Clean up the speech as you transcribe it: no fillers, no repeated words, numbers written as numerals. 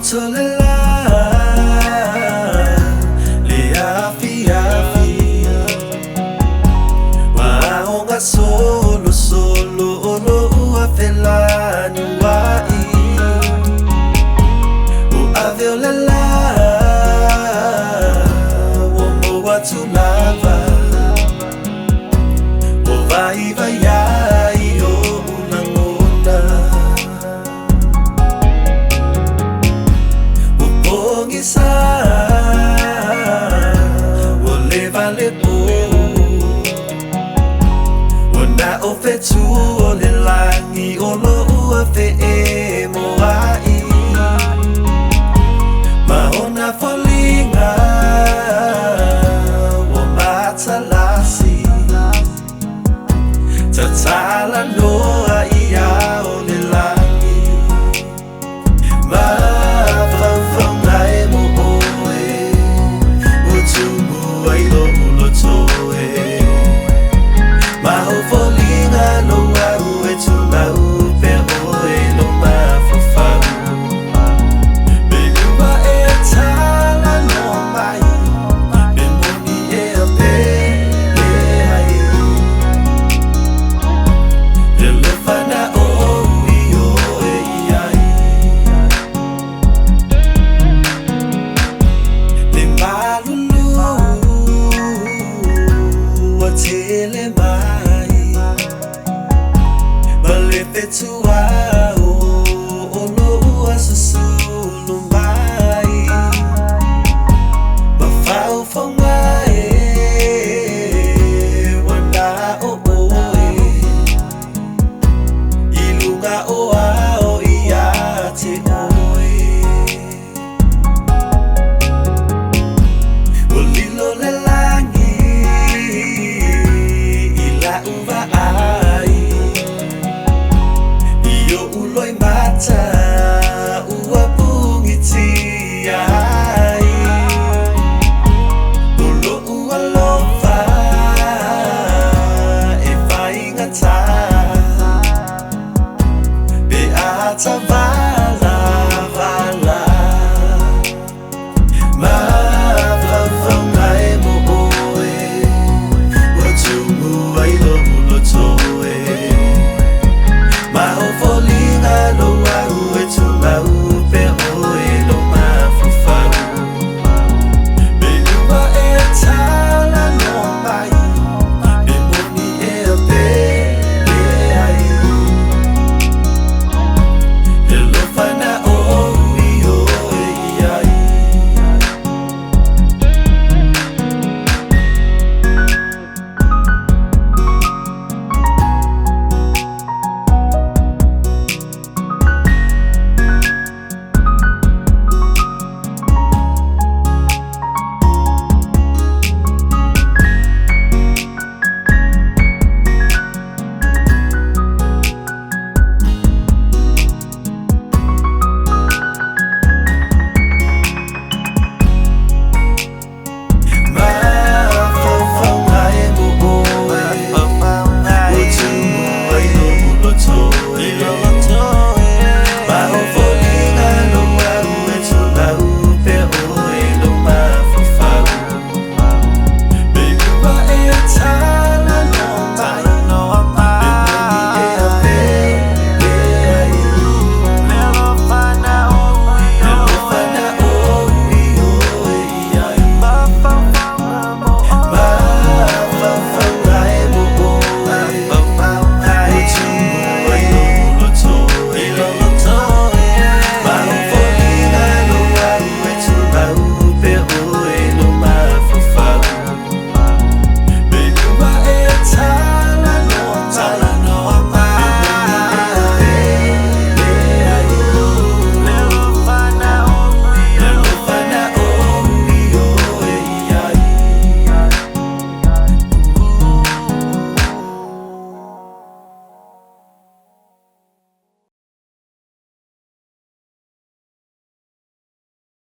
Utoaluga Waonga solo olo Talanoa I Uaveolela Womo watu lava Ovaiva ya iyo unangona Upongisa Woleva lepo Wanda ofetu olelangi olo uafe moai Mahona folinga Womatalasi Talanoa I Ao lelangi Mafafonga mo oe Utumu ailo ulotoe Mahofolinga no au etuna upe oe no mafafau Benuba e Talanoa I Bemoni e ape ai Delefana o io e ai Le malulu a tele mai Pesetā Lio Tuana'i Mafau fongai Wana o oe Ilunga o ao ia te oe Olilo le langi Ila uva ai Iyo uloi mata Ua pungiti ai Ulo ua lova E whaingata Be atava